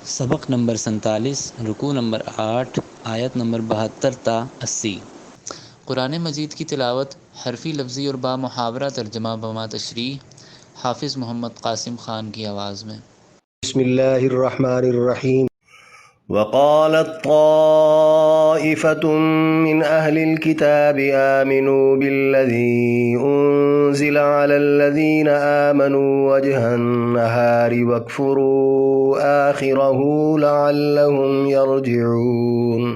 سبق نمبر 47، رکوع نمبر 8، آیت نمبر 72 تا 80۔ قرآن مجید کی تلاوت حرفی لفظی اور با محاورہ ترجمہ بما تشریح حافظ محمد قاسم خان کی آواز میں۔ بسم اللہ الرحمن الرحیم۔ وقالت طائفة من أهل الكتاب آمنوا بالذي أنزل على الذين آمنوا وجه النهار واكفروا آخره لعلهم يرجعون۔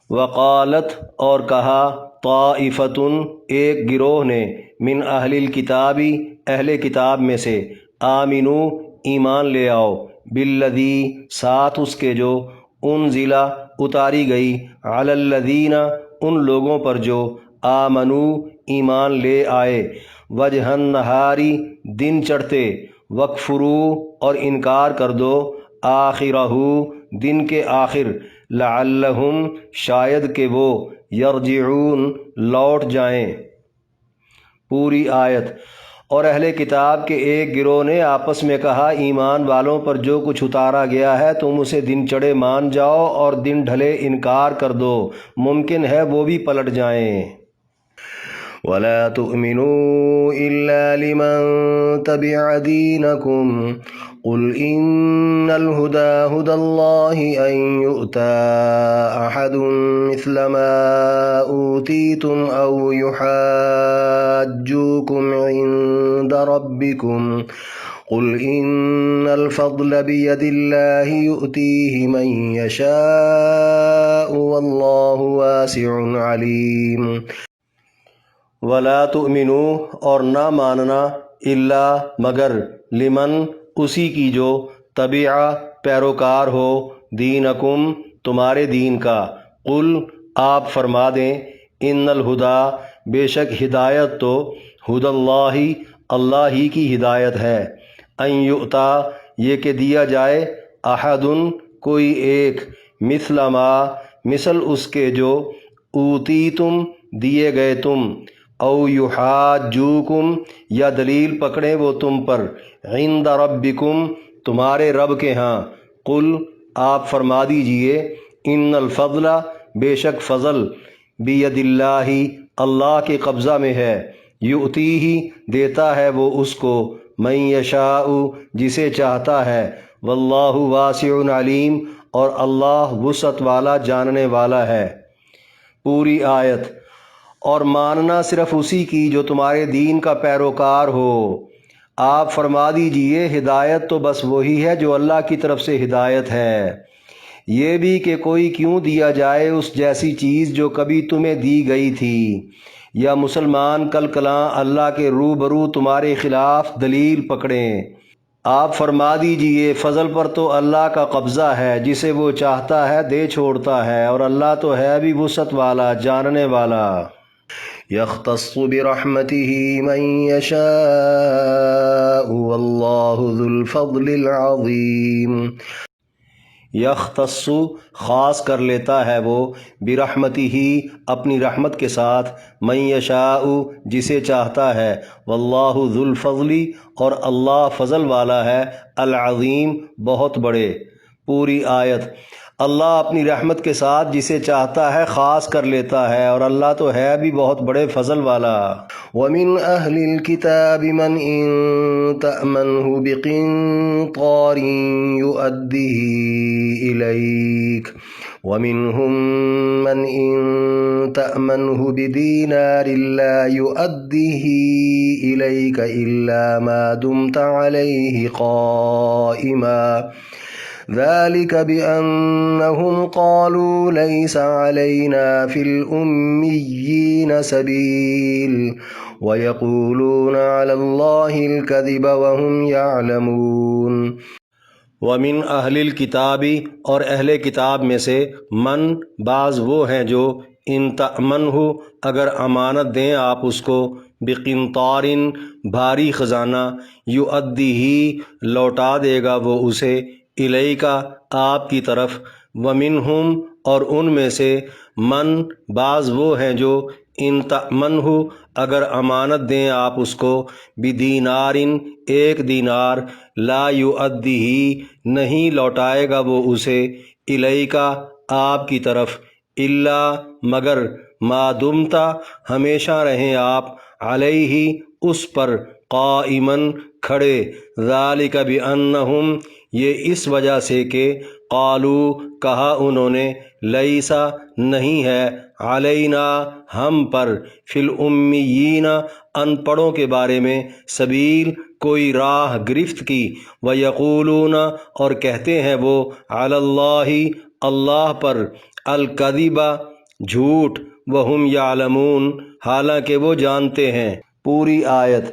وقالت اور کہا، طائفة ایک گروہ نے، من اہل الکتابی اہل کتاب میں سے، آمنو ایمان لے آؤ، بالذی ساتھ اس کے جو، انزلہ اتاری گئی، علی الذین ان لوگوں پر جو، آمنو ایمان لے آئے، وجہ النہاری دن چڑھتے، وکفرو اور انکار کر دو، آخرہ دن کے آخر، لعلہم شاید کہ وہ، یرجعون لوٹ جائیں۔ پوری آیت۔ اور اہل کتاب کے ایک گروہ نے آپس میں کہا، ایمان والوں پر جو کچھ اتارا گیا ہے تم اسے دن چڑھے مان جاؤ اور دن ڈھلے انکار کر دو، ممکن ہے وہ بھی پلٹ جائیں۔ وَلَا تُؤْمِنُوا إِلَّا لِمَن تَبِعَ دِينَكُمْ قُلْ إِنَّ الْهُدَىٰ هُدَى اللَّهِ أَن يُؤْتَىٰ أَحَدٌ مِثْلَ مَا أُوتِيتُمْ أَوْ يُحَاجُّوكُمْ عِندَ رَبِّكُمْ قُلْ إِنَّ الْفَضْلَ بِيَدِ اللَّهِ يُؤْتِيهِ مَن يَشَاءُ وَاللَّهُ وَاسِعٌ عَلِيمٌ۔ وَلَا تُؤْمِنُوا اور نہ ماننا، الا مگر، لمن اسی کی جو، تبع پیروکار ہو، دینکم تمہارے دین کا، قل آپ فرما دیں، ان الہدیٰ بے شک ہدایت تو، ہدی اللہ اللہ ہی کی ہدایت ہے، ان یؤتی یہ کہ دیا جائے، احد کوئی ایک، مثل ما مثل اس کے جو، اوتیتم دیے گئے تم، او یحاجوکم یا دلیل پکڑیں وہ تم پر، عند ربکم تمہارے رب کے ہاں، قل آپ فرما دیجئے، ان الفضل بے شک فضل، بید اللہ اللہ کے قبضہ میں ہے، یؤتیہ دیتا ہے وہ اس کو، من یشاء جسے چاہتا ہے، واللہ واسع علیم اور اللہ وسعت والا جاننے والا ہے۔ پوری آیت۔ اور ماننا صرف اسی کی جو تمہارے دین کا پیروکار ہو، آپ فرما دیجئے ہدایت تو بس وہی ہے جو اللہ کی طرف سے ہدایت ہے، یہ بھی کہ کوئی کیوں دیا جائے اس جیسی چیز جو کبھی تمہیں دی گئی تھی، یا مسلمان کل کلاں اللہ کے روبرو تمہارے خلاف دلیل پکڑیں۔ آپ فرما دیجئے فضل پر تو اللہ کا قبضہ ہے، جسے وہ چاہتا ہے دے چھوڑتا ہے، اور اللہ تو ہے بھی وسعت والا جاننے والا۔ یختص برحمتہ من یشاء واللہ ذو الفضل العظیم۔ یختص خاص کر لیتا ہے وہ، برحمتہ اپنی رحمت کے ساتھ، من یشاء جسے چاہتا ہے، واللہ ذو الفضل اور اللہ فضل والا ہے، العظیم بہت بڑے۔ پوری آیت۔ اللہ اپنی رحمت کے ساتھ جسے چاہتا ہے خاص کر لیتا ہے، اور اللہ تو ہے بھی بہت بڑے فضل والا۔ وَمِنْ أَهْلِ الْكِتَابِ مَنْ إِن تَأْمَنْهُ بِقِنطَارٍ يُؤَدِّهِ إِلَيْكَ وَمِنْهُمْ مَنْ إِن تَأْمَنْهُ بِدِينَارٍ لَا يُؤَدِّهِ إِلَيْكَ إِلَّا مَا دُمْتَ عَلَيْهِ قَائِمًا ذلك بأنهم قالوا ليس علينا في الأميين سبيل ويقولون على الله الكذب وهم يعلمون۔ ومن اہل الکتاب اور اہل کتاب میں سے، من بعض وہ ہیں جو، ان تأمنہ اگر امانت دیں آپ اس کو، بقنطار بھاری خزانہ، یؤدیہ لوٹا دے گا وہ اسے، الیکا آپ کی طرف، ومنہم اور ان میں سے، من بعض وہ ہیں جو، ان تأمنہ اگر امانت دیں آپ اس کو بدینارن 1 دینار لا یؤدیہ نہیں لوٹائے گا وہ اسے الیکا آپ کی طرف الا مگر ما دمتا ہمیشہ رہیں آپ علیہ اس پر قائمن کھڑے ذالک بانہم یہ اس وجہ سے کہ قالو کہا انہوں نے لیسا نہیں ہے علینا ہم پر فی الامیین ان پڑھوں کے بارے میں سبیل کوئی راہ گرفت کی ویقولون اور کہتے ہیں وہ علی اللہ اللہ پر الکذب جھوٹ وہم یعلمون حالانکہ وہ جانتے ہیں۔ پوری آیت۔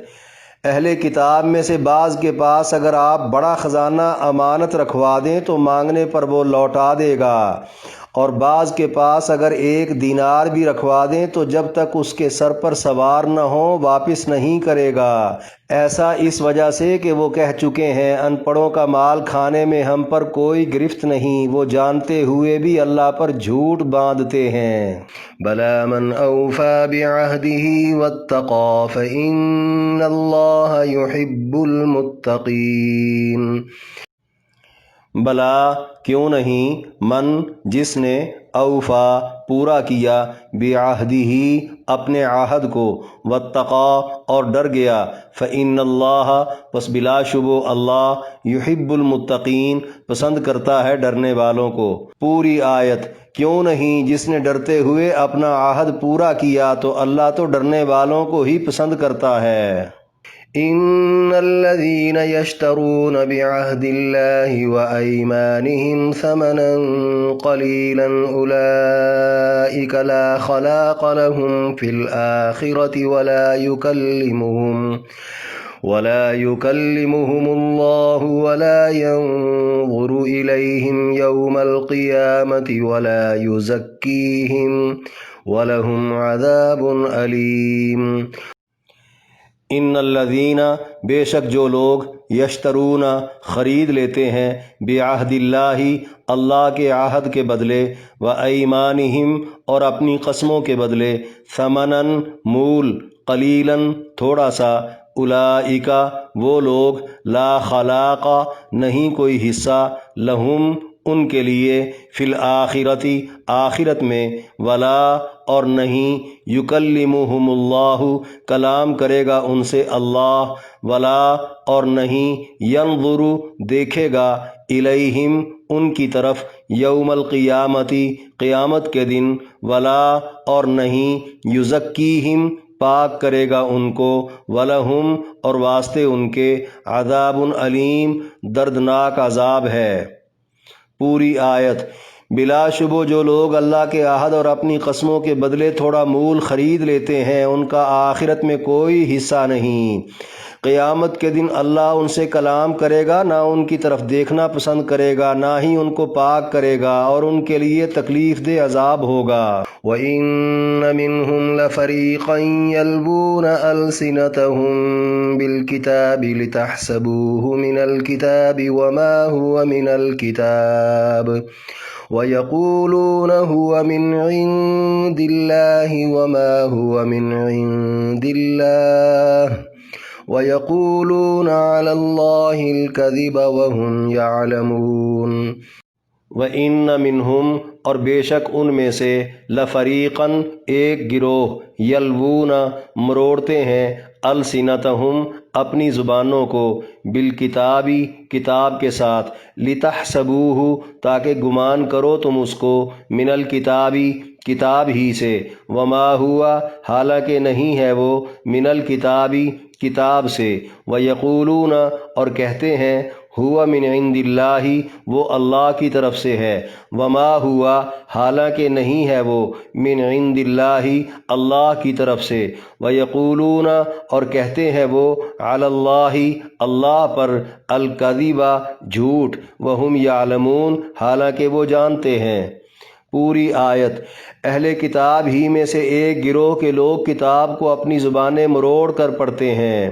اہل کتاب میں سے بعض کے پاس اگر آپ بڑا خزانہ امانت رکھوا دیں تو مانگنے پر وہ لوٹا دے گا، اور بعض کے پاس اگر 1 دینار بھی رکھوا دیں تو جب تک اس کے سر پر سوار نہ ہو واپس نہیں کرے گا۔ ایسا اس وجہ سے کہ وہ کہہ چکے ہیں ان پڑھوں کا مال کھانے میں ہم پر کوئی گرفت نہیں، وہ جانتے ہوئے بھی اللہ پر جھوٹ باندھتے ہیں۔ بلا من اوفى بعهده واتقى فإن اللہ يحب المتقین۔ بلا کیوں نہیں من جس نے اوفا پورا کیا بعہدہ اپنے عہد کو واتقى اور ڈر گیا فإن اللہ پس بلا شبہ اللہ یحب المتقین پسند کرتا ہے ڈرنے والوں کو۔ پوری آیت۔ کیوں نہیں جس نے ڈرتے ہوئے اپنا عہد پورا کیا تو اللہ تو ڈرنے والوں کو ہی پسند کرتا ہے۔ ان الذين يشترون بعهد الله وأيمانهم ثمنا قليلا اولئك لا خلاق لهم في الآخرة ولا يكلمهم الله ولا ينظر إليهم يوم القيامة ولا يزكيهم ولهم عذاب أليم۔ ان الذین بے شک جو لوگ یشترون خرید لیتے ہیں بعہد اللہ اللہ کے عہد کے بدلے وایمانہم اور اپنی قسموں کے بدلے ثمنا مول قلیلا تھوڑا سا اولئک وہ لوگ لا خلاق نہیں کوئی حصہ لہم ان کے لیے فی الآخرتی آخرت میں ولا اور نہیں یکلمہم اللہ کلام کرے گا ان سے اللہ ولا اور نہیں ینظر دیکھے گا الیہم ان کی طرف یوم القیامتی قیامت کے دن ولا اور نہیں یزکیہم پاک کرے گا ان کو ولہم اور واسطے ان کے عذاب علیم دردناک عذاب ہے۔ پوری آیت۔ بلا شبہ جو لوگ اللہ کے عہد اور اپنی قسموں کے بدلے تھوڑا مول خرید لیتے ہیں ان کا آخرت میں کوئی حصہ نہیں۔ قیامت کے دن اللہ ان سے کلام کرے گا، نہ ان کی طرف دیکھنا پسند کرے گا، نہ ہی ان کو پاک کرے گا، اور ان کے لیے تکلیف دہ عذاب ہوگا۔ وَإِنَّ مِنْهُمْ لَفَرِيقًا يَلْوُونَ أَلْسِنَتَهُم بِالْكِتَابِ لِتَحْسَبُوهُ مِنَ الْكِتَابِ وَمَا هُوَ مِنَ الْكِتَابِ وَيَقُولُونَ هُوَ مِنْ عِنْدِ اللَّهِ وَمَا هُوَ مِنْ عِنْدِ اللَّهِ وَيَقُولُونَ عَلَى اللَّهِ الْكَذِبَ وَهُمْ يَعْلَمُونَ۔ وَإِنَّ مِنْهُمْ اور بے شک ان میں سے لفریقاً ایک گروہ یلوون مروڑتے ہیں السنتہم اپنی زبانوں کو بالکتابی کتاب کے ساتھ لتحسبوہ تاکہ گمان کرو تم اس کو من الکتابی کتاب ہی سے وما ہوا حالانکہ نہیں ہے وہ من الکتابی کتاب سے ویقولون اور کہتے ہیں ہوا من عند اللہ وہ اللہ کی طرف سے ہے وما ہوا حالانکہ نہیں ہے وہ من عند اللہ اللہ کی طرف سے ویقولون اور کہتے ہیں وہ علی اللہ اللہ پر الکذب جھوٹ وہم یعلمون حالانکہ وہ جانتے ہیں۔ پوری آیت۔ اہل کتاب ہی میں سے ایک گروہ کے لوگ کتاب کو اپنی زبانیں مروڑ کر پڑھتے ہیں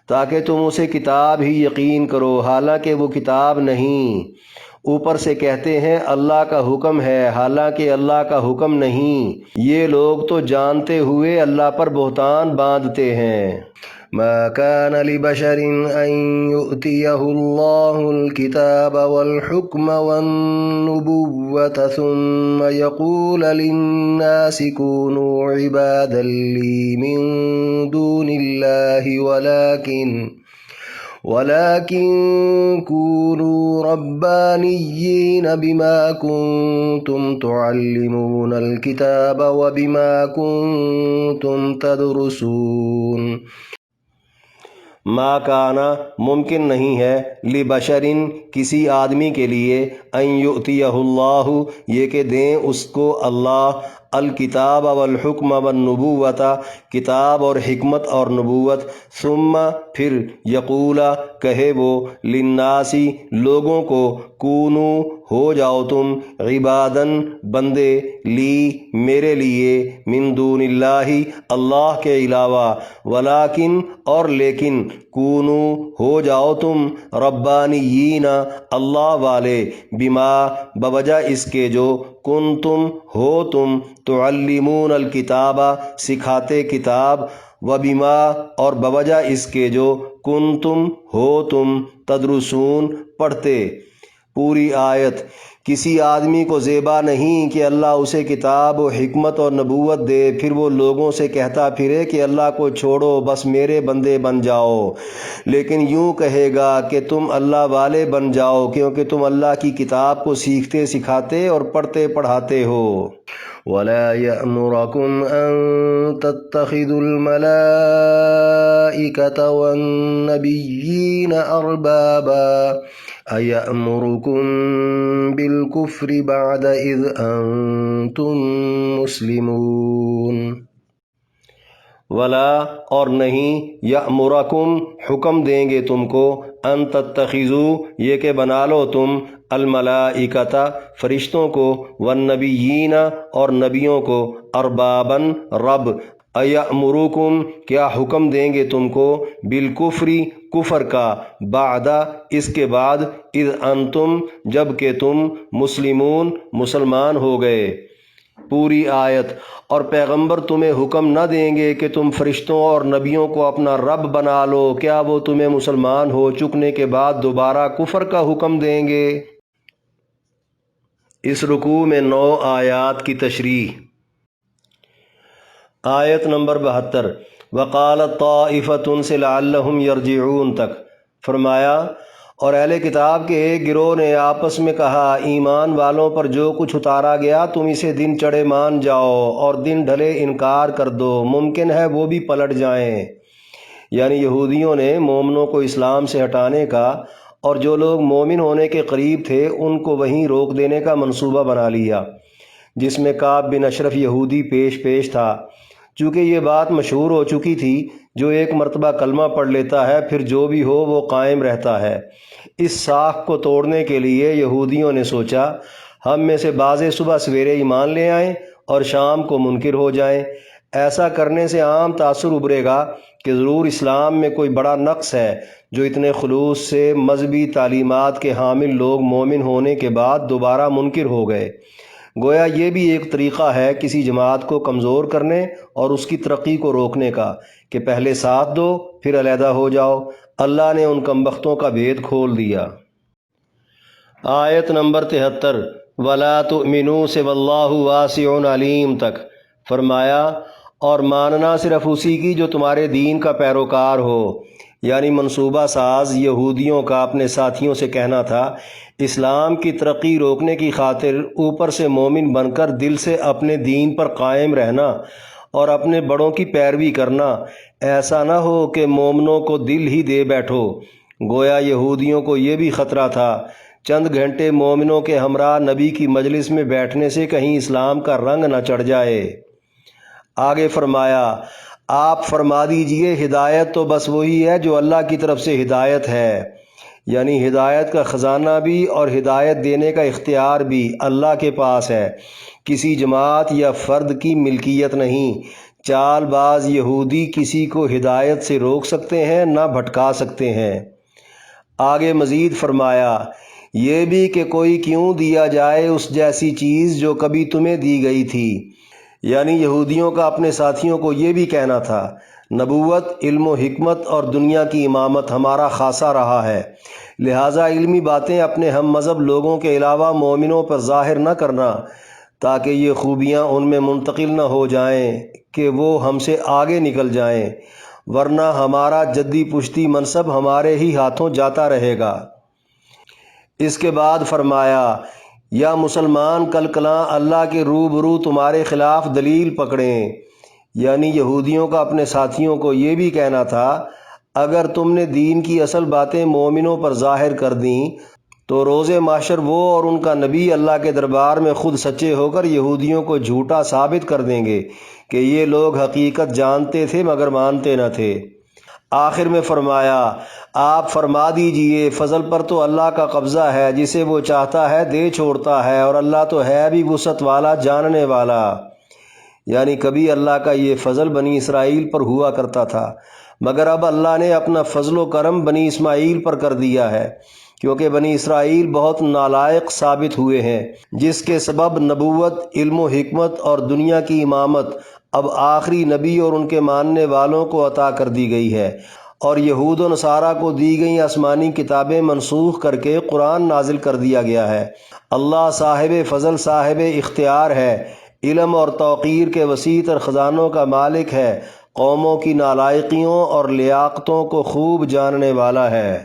تاکہ تم اسے کتاب ہی یقین کرو حالانکہ وہ کتاب نہیں۔ اوپر سے کہتے ہیں اللہ کا حکم ہے، حالانکہ اللہ کا حکم نہیں۔ یہ لوگ تو جانتے ہوئے اللہ پر بہتان باندھتے ہیں۔ ما كان لبشر أن يؤتيه الله الكتاب والحكم والنبوة ثم يقول للناس كونوا عبادا لي من دون الله ولكن كونوا ربانيين بما كنتم تعلمون الكتاب وبما كنتم تدرسون۔ ما کانا ممکن نہیں ہے، لبشرن کسی آدمی کے لیے، ان یؤتیہ اللہ یہ کہ دیں اس کو اللہ، الکتاب والحکم والنبوۃ کتاب اور حکمت اور نبوت، ثم پھر یقولا کہے وہ، للناسی لوگوں کو، کونو ہو جاؤ تم، عبادن بندے، لی میرے لیے، من دون اللہ اللہ کے علاوہ، ولیکن اور لیکن، کونو ہو جاؤ تم، ربانیین اللہ والے، بما بوجہ اس کے جو، کنتم ہو تم، تعلمون الکتاب سکھاتے کتاب، وبما اور بوجہ اس کے جو، کنتم ہو تم، تدرسون پڑھتے۔ پوری آیت۔ کسی آدمی کو زیبا نہیں کہ اللہ اسے کتاب و حکمت اور نبوت دے، پھر وہ لوگوں سے کہتا پھرے کہ اللہ کو چھوڑو، بس میرے بندے بن جاؤ، لیکن یوں کہے گا کہ تم اللہ والے بن جاؤ، کیونکہ تم اللہ کی کتاب کو سیکھتے سکھاتے اور پڑھتے پڑھاتے ہو۔ وَلَا يَأْمُرَكُمْ أَن تَتَّخِذُوا الْمَلَائِكَةَ وَالنَّبِيِّينَ أَرْبَابًا أَيَأْمُرُكُمْ بِالْكُفْرِ بَعْدَ إِذْ أَنْتُمْ مُسْلِمُونَ۔ ولا اور نہیں، یأمرکم حکم دیں گے تم کو، ان تتخذوا یہ کہ بنا لو تم، الملائکۃ فرشتوں کو، والنبیین اور نبیوں کو، اربابن رب، ایأمرکم کیا حکم دیں گے تم کو، بالکفری کفر کا، بعد اس کے بعد، اذ انتم جب کہ تم، مسلمون مسلمان ہو گئے۔ پوری آیت۔ اور پیغمبر تمہیں حکم نہ دیں گے کہ تم فرشتوں اور نبیوں کو اپنا رب بنا لو، کیا وہ تمہیں مسلمان ہو چکنے کے بعد دوبارہ کفر کا حکم دیں گے؟ اس رکوع میں 9 آیات کی تشریح۔ آیت نمبر 72، وقالت طائفۃ سے لعلہم یرجعون تک، فرمایا اور اہل کتاب کے ایک گروہ نے آپس میں کہا، ایمان والوں پر جو کچھ اتارا گیا تم اسے دن چڑھے مان جاؤ اور دن ڈھلے انکار کر دو، ممکن ہے وہ بھی پلٹ جائیں۔ یعنی یہودیوں نے مومنوں کو اسلام سے ہٹانے کا اور جو لوگ مومن ہونے کے قریب تھے ان کو وہیں روک دینے کا منصوبہ بنا لیا، جس میں کعب بن اشرف یہودی پیش تھا۔ چونکہ یہ بات مشہور ہو چکی تھی، جو ایک مرتبہ کلمہ پڑھ لیتا ہے پھر جو بھی ہو وہ قائم رہتا ہے۔ اس ساکھ کو توڑنے کے لیے یہودیوں نے سوچا، ہم میں سے بعضے صبح سویرے ایمان لے آئیں اور شام کو منکر ہو جائیں۔ ایسا کرنے سے عام تاثر ابھرے گا کہ ضرور اسلام میں کوئی بڑا نقص ہے، جو اتنے خلوص سے مذہبی تعلیمات کے حامل لوگ مومن ہونے کے بعد دوبارہ منکر ہو گئے۔ گویا یہ بھی ایک طریقہ ہے کسی جماعت کو کمزور کرنے اور اس کی ترقی کو روکنے کا، کہ پہلے ساتھ دو پھر علیحدہ ہو جاؤ۔ اللہ نے ان کمبختوں کا بھید کھول دیا۔ آیت نمبر 73، وَلَا تُؤْمِنُوا سے وَاللَّهُ وَاسِعٌ عَلِيمٌ تک، فرمایا اور ماننا صرف اسی کی جو تمہارے دین کا پیروکار ہو۔ یعنی منصوبہ ساز یہودیوں کا اپنے ساتھیوں سے کہنا تھا، اسلام کی ترقی روکنے کی خاطر اوپر سے مومن بن کر دل سے اپنے دین پر قائم رہنا اور اپنے بڑوں کی پیروی کرنا، ایسا نہ ہو کہ مومنوں کو دل ہی دے بیٹھو۔ گویا یہودیوں کو یہ بھی خطرہ تھا، چند گھنٹے مومنوں کے ہمراہ نبی کی مجلس میں بیٹھنے سے کہیں اسلام کا رنگ نہ چڑھ جائے۔ آگے فرمایا، آپ فرما دیجئے ہدایت تو بس وہی ہے جو اللہ کی طرف سے ہدایت ہے، یعنی ہدایت کا خزانہ بھی اور ہدایت دینے کا اختیار بھی اللہ کے پاس ہے، کسی جماعت یا فرد کی ملکیت نہیں۔ چال باز یہودی کسی کو ہدایت سے روک سکتے ہیں نہ بھٹکا سکتے ہیں۔ آگے مزید فرمایا، یہ بھی کہ کوئی کیوں دیا جائے اس جیسی چیز جو کبھی تمہیں دی گئی تھی۔ یعنی یہودیوں کا اپنے ساتھیوں کو یہ بھی کہنا تھا، نبوت، علم و حکمت اور دنیا کی امامت ہمارا خاصہ رہا ہے، لہٰذا علمی باتیں اپنے ہم مذہب لوگوں کے علاوہ مومنوں پر ظاہر نہ کرنا، تاکہ یہ خوبیاں ان میں منتقل نہ ہو جائیں کہ وہ ہم سے آگے نکل جائیں، ورنہ ہمارا جدی پشتی منصب ہمارے ہی ہاتھوں جاتا رہے گا۔ اس کے بعد فرمایا، یا مسلمان کل کلاں اللہ کے روبرو تمہارے خلاف دلیل پکڑیں۔ یعنی یہودیوں کا اپنے ساتھیوں کو یہ بھی کہنا تھا، اگر تم نے دین کی اصل باتیں مومنوں پر ظاہر کر دیں تو روز محشر وہ اور ان کا نبی اللہ کے دربار میں خود سچے ہو کر یہودیوں کو جھوٹا ثابت کر دیں گے کہ یہ لوگ حقیقت جانتے تھے مگر مانتے نہ تھے۔ آخر میں فرمایا، آپ فرما دیجئے فضل پر تو اللہ کا قبضہ ہے، جسے وہ چاہتا ہے دے چھوڑتا ہے، اور اللہ تو ہے بھی وسعت والا، جاننے والا۔ یعنی کبھی اللہ کا یہ فضل بنی اسرائیل پر ہوا کرتا تھا، مگر اب اللہ نے اپنا فضل و کرم بنی اسماعیل پر کر دیا ہے، کیونکہ بنی اسرائیل بہت نالائق ثابت ہوئے ہیں، جس کے سبب نبوت، علم و حکمت اور دنیا کی امامت اب آخری نبی اور ان کے ماننے والوں کو عطا کر دی گئی ہے، اور یہود و نصارہ کو دی گئی آسمانی کتابیں منسوخ کر کے قرآن نازل کر دیا گیا ہے۔ اللہ صاحب فضل، صاحب اختیار ہے، علم اور توقیر کے وسیع تر خزانوں کا مالک ہے، قوموں کی نالائقیوں اور لیاقتوں کو خوب جاننے والا ہے۔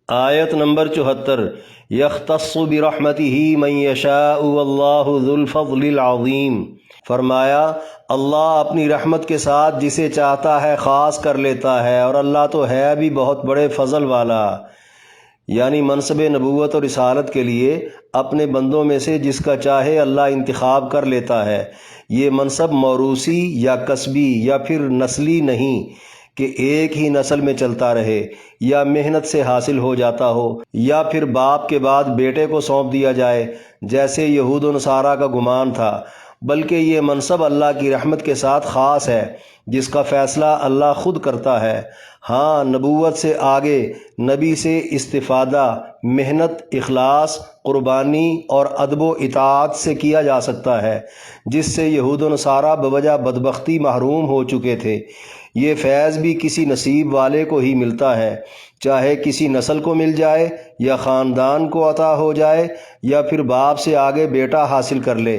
آیت نمبر 74، یختص برحمتہ من یشاء واللہ ذو الفضل العظیم۔ فرمایا، اللہ اپنی رحمت کے ساتھ جسے چاہتا ہے خاص کر لیتا ہے، اور اللہ تو ہے بھی بہت بڑے فضل والا۔ یعنی منصب نبوت اور رسالت کے لیے اپنے بندوں میں سے جس کا چاہے اللہ انتخاب کر لیتا ہے۔ یہ منصب موروثی یا کسبی یا پھر نسلی نہیں کہ ایک ہی نسل میں چلتا رہے، یا محنت سے حاصل ہو جاتا ہو، یا پھر باپ کے بعد بیٹے کو سونپ دیا جائے جیسے یہود و نصارہ کا گمان تھا، بلکہ یہ منصب اللہ کی رحمت کے ساتھ خاص ہے، جس کا فیصلہ اللہ خود کرتا ہے۔ ہاں، نبوت سے آگے نبی سے استفادہ محنت، اخلاص، قربانی اور ادب و اطاعت سے کیا جا سکتا ہے، جس سے یہود و نصارہ بوجہ بدبختی محروم ہو چکے تھے۔ یہ فیض بھی کسی نصیب والے کو ہی ملتا ہے، چاہے کسی نسل کو مل جائے یا خاندان کو عطا ہو جائے، یا پھر باپ سے آگے بیٹا حاصل کر لے۔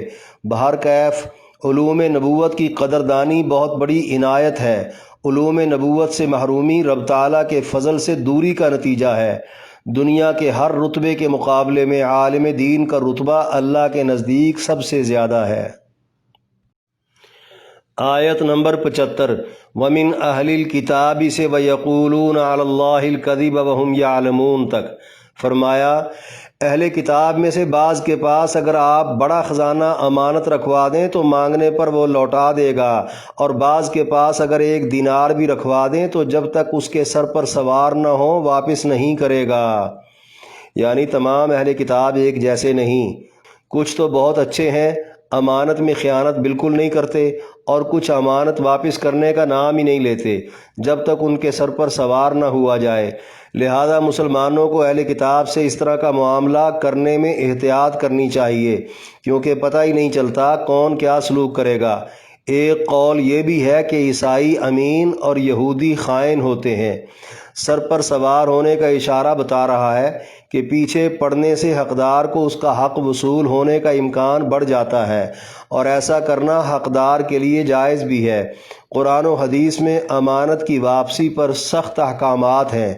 بہرکیف علوم نبوت کی قدردانی بہت بڑی عنایت ہے۔ علوم نبوت سے محرومی رب تعالیٰ کے فضل سے دوری کا نتیجہ ہے۔ دنیا کے ہر رتبے کے مقابلے میں عالم دین کا رتبہ اللہ کے نزدیک سب سے زیادہ ہے۔ آیت نمبر 75، وَمِنْ أَهْلِ الْكِتَابِ سے وَيَقُولُونَ عَلَى اللَّهِ الْكَذِبَ وَهُمْ يَعْلَمُونَ تک فرمایا، اہل کتاب میں سے بعض کے پاس اگر آپ بڑا خزانہ امانت رکھوا دیں تو مانگنے پر وہ لوٹا دے گا، اور بعض کے پاس اگر 1 دینار بھی رکھوا دیں تو جب تک اس کے سر پر سوار نہ ہو واپس نہیں کرے گا۔ یعنی تمام اہل کتاب ایک جیسے نہیں، کچھ تو بہت اچھے ہیں، امانت میں خیانت بالکل نہیں کرتے، اور کچھ امانت واپس کرنے کا نام ہی نہیں لیتے جب تک ان کے سر پر سوار نہ ہوا جائے۔ لہذا مسلمانوں کو اہل کتاب سے اس طرح کا معاملہ کرنے میں احتیاط کرنی چاہیے، کیونکہ پتہ ہی نہیں چلتا کون کیا سلوک کرے گا۔ ایک قول یہ بھی ہے کہ عیسائی امین اور یہودی خائن ہوتے ہیں۔ سر پر سوار ہونے کا اشارہ بتا رہا ہے کہ پیچھے پڑنے سے حقدار کو اس کا حق وصول ہونے کا امکان بڑھ جاتا ہے، اور ایسا کرنا حقدار کے لیے جائز بھی ہے۔ قرآن و حدیث میں امانت کی واپسی پر سخت احکامات ہیں۔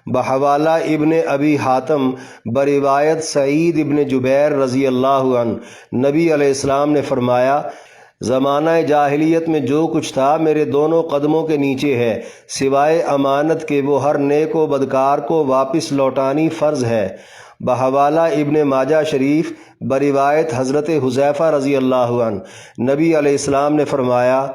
بحوالہ ابن ابی حاتم بروایت سعید ابن جبیر رضی اللہ عنہ، نبی علیہ السلام نے فرمایا، زمانہ جاہلیت میں جو کچھ تھا میرے دونوں قدموں کے نیچے ہے، سوائے امانت کے وہ ہر نیک و بدکار کو واپس لوٹانی فرض ہے۔ بحوالہ ابن ماجہ شریف بروایت حضرت حذیفہ رضی اللہ عنہ، نبی علیہ السلام نے فرمایا،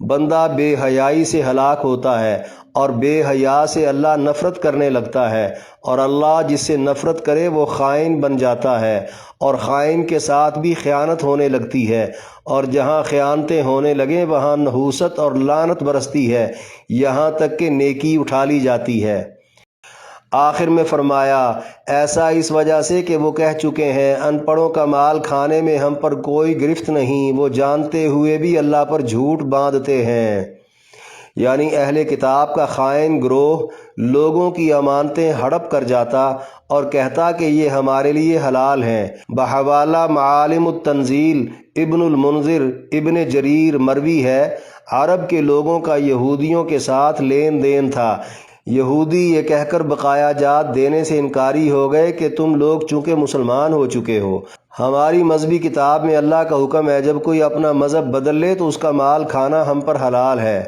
بندہ بے حیائی سے ہلاک ہوتا ہے، اور بے حیا سے اللہ نفرت کرنے لگتا ہے، اور اللہ جس سے نفرت کرے وہ خائن بن جاتا ہے، اور خائن کے ساتھ بھی خیانت ہونے لگتی ہے، اور جہاں خیانتیں ہونے لگیں وہاں نحوست اور لعنت برستی ہے، یہاں تک کہ نیکی اٹھا لی جاتی ہے۔ آخر میں فرمایا ایسا اس وجہ سے کہ وہ کہہ چکے ہیں ان پڑھوں کا مال کھانے میں ہم پر کوئی گرفت نہیں، وہ جانتے ہوئے بھی اللہ پر جھوٹ باندھتے ہیں۔ یعنی اہل کتاب کا خائن گروہ لوگوں کی امانتیں ہڑپ کر جاتا اور کہتا کہ یہ ہمارے لیے حلال ہیں۔ بحوالہ معالم التنزیل ابن المنذر ابن جریر مروی ہے، عرب کے لوگوں کا یہودیوں کے ساتھ لین دین تھا۔ یہودی یہ کہہ کر بقایا جات دینے سے انکاری ہو گئے کہ تم لوگ چونکہ مسلمان ہو چکے ہو، ہماری مذہبی کتاب میں اللہ کا حکم ہے جب کوئی اپنا مذہب بدل لے تو اس کا مال کھانا ہم پر حلال ہے۔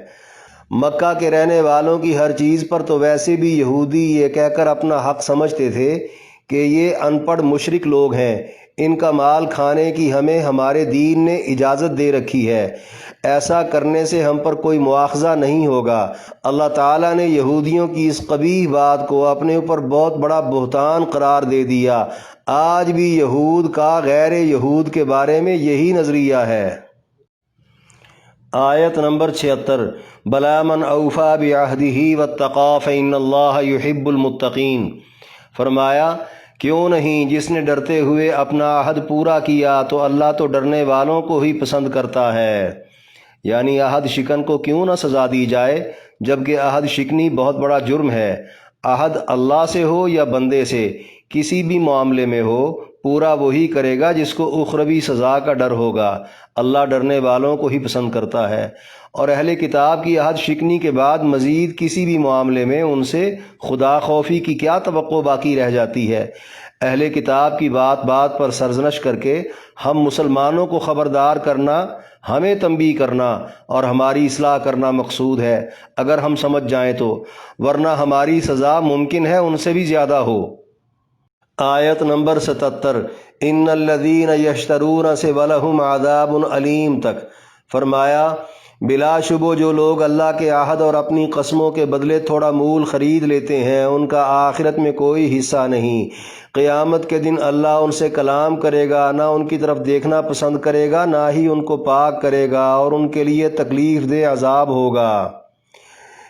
مکہ کے رہنے والوں کی ہر چیز پر تو ویسے بھی یہودی یہ کہہ کر اپنا حق سمجھتے تھے کہ یہ ان پڑھ مشرک لوگ ہیں، ان کا مال کھانے کی ہمیں ہمارے دین نے اجازت دے رکھی ہے، ایسا کرنے سے ہم پر کوئی مواخذہ نہیں ہوگا۔ اللہ تعالیٰ نے یہودیوں کی اس قبیح بات کو اپنے اوپر بہت بڑا بہتان قرار دے دیا۔ آج بھی یہود کا غیر یہود کے بارے میں یہی نظریہ ہے۔ آیت نمبر 76 بلا من اوفی بعہدہ واتقی فإن اللہ یحب المتقین۔ فرمایا کیوں نہیں جس نے ڈرتے ہوئے اپنا عہد پورا کیا تو اللہ تو ڈرنے والوں کو ہی پسند کرتا ہے۔ یعنی عہد شکن کو کیوں نہ سزا دی جائے جبکہ عہد شکنی بہت بڑا جرم ہے۔ عہد اللہ سے ہو یا بندے سے، کسی بھی معاملے میں ہو، پورا وہی کرے گا جس کو اخروی سزا کا ڈر ہوگا۔ اللہ ڈرنے والوں کو ہی پسند کرتا ہے۔ اور اہل کتاب کی عہد شکنی کے بعد مزید کسی بھی معاملے میں ان سے خدا خوفی کی کیا توقع باقی رہ جاتی ہے؟ اہل کتاب کی بات بات پر سرزنش کر کے ہم مسلمانوں کو خبردار کرنا، ہمیں تنبیہ کرنا اور ہماری اصلاح کرنا مقصود ہے اگر ہم سمجھ جائیں تو، ورنہ ہماری سزا ممکن ہے ان سے بھی زیادہ ہو۔ آیت نمبر 77 ان الذین یشترون سے ولہم عذاب علیم تک۔ فرمایا بلا شبہ جو لوگ اللہ کے عہد اور اپنی قسموں کے بدلے تھوڑا مول خرید لیتے ہیں ان کا آخرت میں کوئی حصہ نہیں۔ قیامت کے دن اللہ ان سے کلام کرے گا، نہ ان کی طرف دیکھنا پسند کرے گا، نہ ہی ان کو پاک کرے گا، اور ان کے لیے تکلیف دہ عذاب ہوگا۔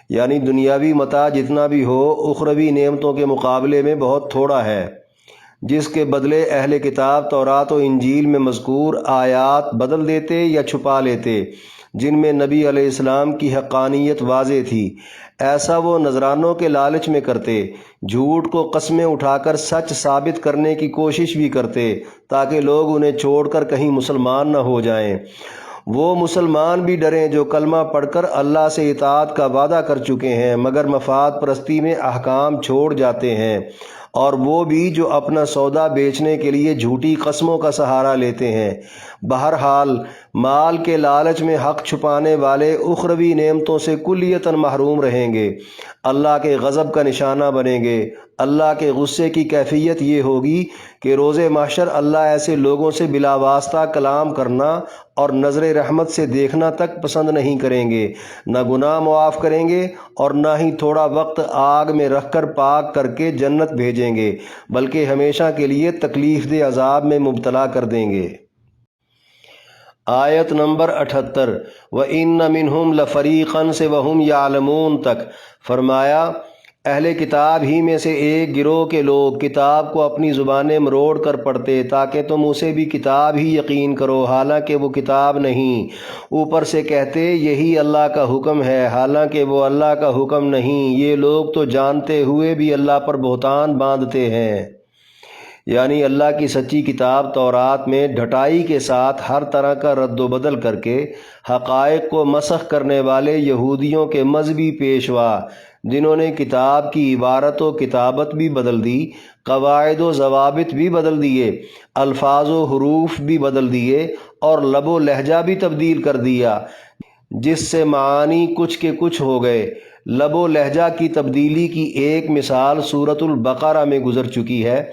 یعنی دنیاوی متاع جتنا بھی ہو اخروی نعمتوں کے مقابلے میں بہت تھوڑا ہے، جس کے بدلے اہل کتاب تورات و انجیل میں مذکور آیات بدل دیتے یا چھپا لیتے جن میں نبی علیہ السلام کی حقانیت واضح تھی۔ ایسا وہ نذرانوں کے لالچ میں کرتے، جھوٹ کو قسمیں اٹھا کر سچ ثابت کرنے کی کوشش بھی کرتے تاکہ لوگ انہیں چھوڑ کر کہیں مسلمان نہ ہو جائیں۔ وہ مسلمان بھی ڈریں جو کلمہ پڑھ کر اللہ سے اطاعت کا وعدہ کر چکے ہیں مگر مفاد پرستی میں احکام چھوڑ جاتے ہیں، اور وہ بھی جو اپنا سودا بیچنے کے لیے جھوٹی قسموں کا سہارا لیتے ہیں۔ بہرحال مال کے لالچ میں حق چھپانے والے اخروی نعمتوں سے کلیتاً محروم رہیں گے، اللہ کے غضب کا نشانہ بنیں گے۔ اللہ کے غصے کی کیفیت یہ ہوگی کہ روز محشر اللہ ایسے لوگوں سے بلا واسطہ کلام کرنا اور نظر رحمت سے دیکھنا تک پسند نہیں کریں گے، نہ گناہ معاف کریں گے اور نہ ہی تھوڑا وقت آگ میں رکھ کر پاک کر کے جنت بھیجیں گے، بلکہ ہمیشہ کے لیے تکلیف دہ عذاب میں مبتلا کر دیں گے۔ آیت نمبر 78 وَإِنَّ مِنْهُمْ لَفَرِيقًا سے وَهُمْ يَعْلَمُونَ تک۔ فرمایا اہل کتاب ہی میں سے ایک گروہ کے لوگ کتاب کو اپنی زبانیں مروڑ کر پڑھتے تاکہ تم اسے بھی کتاب ہی یقین کرو حالانکہ وہ کتاب نہیں، اوپر سے کہتے یہی اللہ کا حکم ہے حالانکہ وہ اللہ کا حکم نہیں، یہ لوگ تو جانتے ہوئے بھی اللہ پر بہتان باندھتے ہیں۔ یعنی اللہ کی سچی کتاب تورات میں ڈھٹائی کے ساتھ ہر طرح کا رد و بدل کر کے حقائق کو مسخ کرنے والے یہودیوں کے مذہبی پیشوا جنہوں نے کتاب کی عبارت و کتابت بھی بدل دی، قواعد و ضوابط بھی بدل دیے، الفاظ و حروف بھی بدل دیے اور لب و لہجہ بھی تبدیل کر دیا، جس سے معانی کچھ کے کچھ ہو گئے۔ لب و لہجہ کی تبدیلی کی ایک مثال سورۃ البقرہ میں گزر چکی ہے۔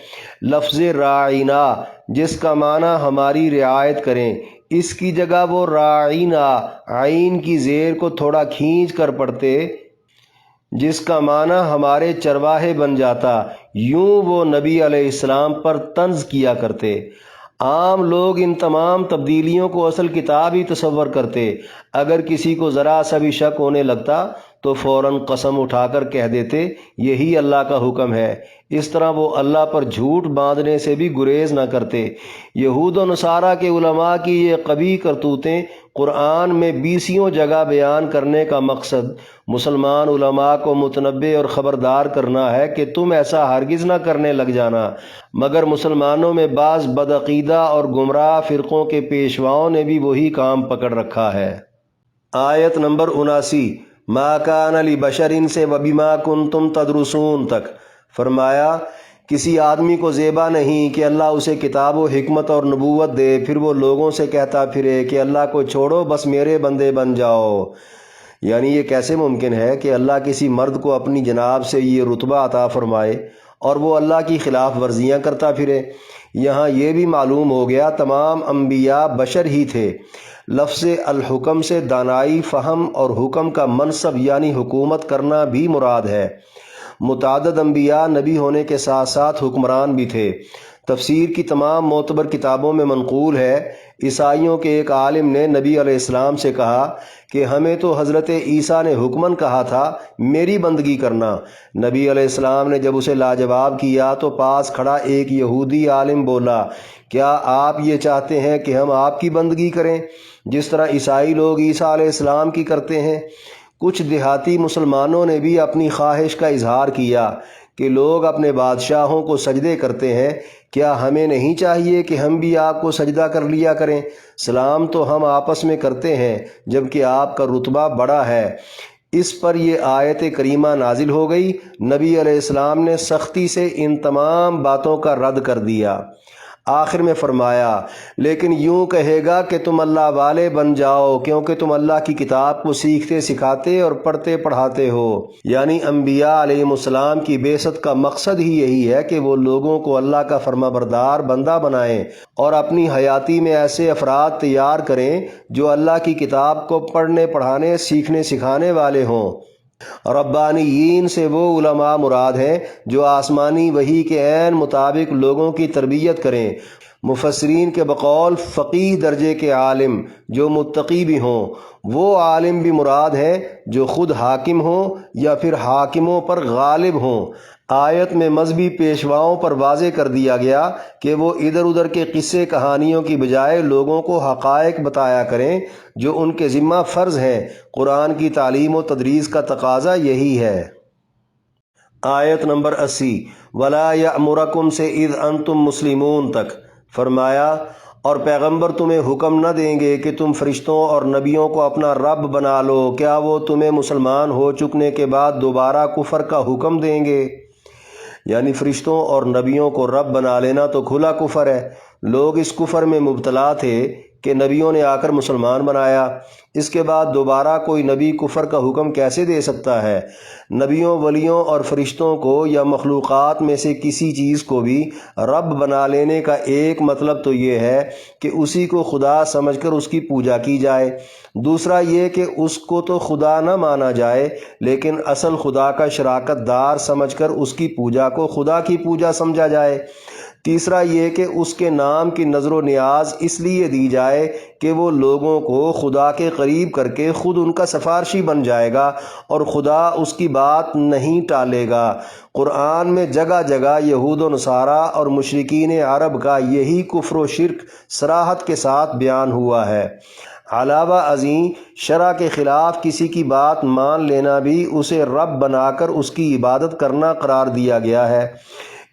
لفظ راعینا جس کا معنی ہماری رعایت کریں، اس کی جگہ وہ راعینا عین کی زیر کو تھوڑا کھینچ کر پڑھتے جس کا معنی ہمارے چرواہے بن جاتا، یوں وہ نبی علیہ السلام پر طنز کیا کرتے۔ عام لوگ ان تمام تبدیلیوں کو اصل کتاب ہی تصور کرتے۔ اگر کسی کو ذرا سا بھی شک ہونے لگتا تو فوراً قسم اٹھا کر کہہ دیتے یہی اللہ کا حکم ہے۔ اس طرح وہ اللہ پر جھوٹ باندھنے سے بھی گریز نہ کرتے۔ یہود و نصارہ کے علماء کی یہ قبیح کرتوتیں قرآن میں 20 جگہ بیان کرنے کا مقصد مسلمان علماء کو متنبہ اور خبردار کرنا ہے کہ تم ایسا ہرگز نہ کرنے لگ جانا، مگر مسلمانوں میں بعض بدعقیدہ اور گمراہ فرقوں کے پیشواؤں نے بھی وہی کام پکڑ رکھا ہے۔ آیت نمبر 79 ما کان لبشر سے وبما کنتم تدرسون تک فرمایا کسی آدمی کو زیبا نہیں کہ اللہ اسے کتاب و حکمت اور نبوت دے، پھر وہ لوگوں سے کہتا پھرے کہ اللہ کو چھوڑو بس میرے بندے بن جاؤ۔ یعنی یہ کیسے ممکن ہے کہ اللہ کسی مرد کو اپنی جناب سے یہ رتبہ عطا فرمائے اور وہ اللہ کی خلاف ورزیاں کرتا پھرے؟ یہاں یہ بھی معلوم ہو گیا تمام انبیاء بشر ہی تھے۔ لفظ الحکم سے دانائی، فہم اور حکم کا منصب یعنی حکومت کرنا بھی مراد ہے۔ متعدد انبیاء نبی ہونے کے ساتھ ساتھ حکمران بھی تھے۔ تفسیر کی تمام معتبر کتابوں میں منقول ہے، عیسائیوں کے ایک عالم نے نبی علیہ السلام سے کہا کہ ہمیں تو حضرت عیسیٰ نے حکماً کہا تھا میری بندگی کرنا۔ نبی علیہ السلام نے جب اسے لاجواب کیا تو پاس کھڑا ایک یہودی عالم بولا، کیا آپ یہ چاہتے ہیں کہ ہم آپ کی بندگی کریں جس طرح عیسائی لوگ عیسیٰ علیہ السلام کی کرتے ہیں؟ کچھ دیہاتی مسلمانوں نے بھی اپنی خواہش کا اظہار کیا کہ لوگ اپنے بادشاہوں کو سجدے کرتے ہیں، کیا ہمیں نہیں چاہیے کہ ہم بھی آپ کو سجدہ کر لیا کریں؟ سلام تو ہم آپس میں کرتے ہیں جبکہ آپ کا رتبہ بڑا ہے۔ اس پر یہ آیت کریمہ نازل ہو گئی۔ نبی علیہ السلام نے سختی سے ان تمام باتوں کا رد کر دیا۔ آخر میں فرمایا لیکن یوں کہے گا کہ تم اللہ والے بن جاؤ کیونکہ تم اللہ کی کتاب کو سیکھتے سکھاتے اور پڑھتے پڑھاتے ہو۔ یعنی انبیاء علیہ السلام کی بعثت کا مقصد ہی یہی ہے کہ وہ لوگوں کو اللہ کا فرما بردار بندہ بنائیں اور اپنی حیاتی میں ایسے افراد تیار کریں جو اللہ کی کتاب کو پڑھنے پڑھانے سیکھنے سکھانے والے ہوں۔ ربانیین سے وہ علماء مراد ہیں جو آسمانی وحی کے عین مطابق لوگوں کی تربیت کریں۔ مفسرین کے بقول فقیہ درجے کے عالم جو متقی بھی ہوں، وہ عالم بھی مراد ہیں جو خود حاکم ہوں یا پھر حاکموں پر غالب ہوں۔ آیت میں مذہبی پیشواؤں پر واضح کر دیا گیا کہ وہ ادھر ادھر کے قصے کہانیوں کی بجائے لوگوں کو حقائق بتایا کریں جو ان کے ذمہ فرض ہیں۔ قرآن کی تعلیم و تدریس کا تقاضا یہی ہے۔ آیت نمبر 80 وَلَا يَأْمُرَكُمْ سے اِذْ أَنْتُمْ مُسْلِمُونَ تک فرمایا اور پیغمبر تمہیں حکم نہ دیں گے کہ تم فرشتوں اور نبیوں کو اپنا رب بنا لو، کیا وہ تمہیں مسلمان ہو چکنے کے بعد دوبارہ کفر کا حکم دیں گے؟ یعنی فرشتوں اور نبیوں کو رب بنا لینا تو کھلا کفر ہے۔ لوگ اس کفر میں مبتلا تھے کہ نبیوں نے آ کر مسلمان بنایا، اس کے بعد دوبارہ کوئی نبی کفر کا حکم کیسے دے سکتا ہے؟ نبیوں، ولیوں اور فرشتوں کو یا مخلوقات میں سے کسی چیز کو بھی رب بنا لینے کا ایک مطلب تو یہ ہے کہ اسی کو خدا سمجھ کر اس کی پوجا کی جائے، دوسرا یہ کہ اس کو تو خدا نہ مانا جائے لیکن اصل خدا کا شراکت دار سمجھ کر اس کی پوجا کو خدا کی پوجا سمجھا جائے، تیسرا یہ کہ اس کے نام کی نظر و نیاز اس لیے دی جائے کہ وہ لوگوں کو خدا کے قریب کر کے خود ان کا سفارشی بن جائے گا اور خدا اس کی بات نہیں ٹالے گا۔ قرآن میں جگہ جگہ یہود و نصارہ اور مشرکین عرب کا یہی کفر و شرک صراحت کے ساتھ بیان ہوا ہے۔ علاوہ ازیں شرع کے خلاف کسی کی بات مان لینا بھی اسے رب بنا کر اس کی عبادت کرنا قرار دیا گیا ہے۔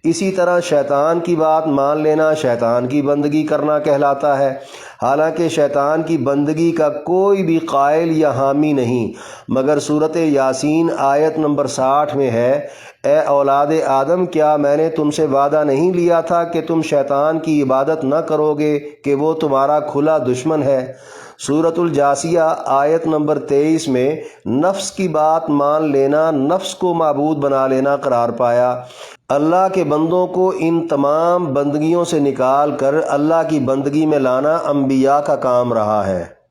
اسی طرح شیطان کی بات مان لینا شیطان کی بندگی کرنا کہلاتا ہے، حالانکہ شیطان کی بندگی کا کوئی بھی قائل یا حامی نہیں، مگر سورۃ یاسین آیت نمبر 60 میں ہے، اے اولاد آدم کیا میں نے تم سے وعدہ نہیں لیا تھا کہ تم شیطان کی عبادت نہ کرو گے کہ وہ تمہارا کھلا دشمن ہے۔ سورۃ الجاثیہ آیت نمبر 23 میں نفس کی بات مان لینا نفس کو معبود بنا لینا قرار پایا۔ اللہ کے بندوں کو ان تمام بندگیوں سے نکال کر اللہ کی بندگی میں لانا انبیاء کا کام رہا ہے۔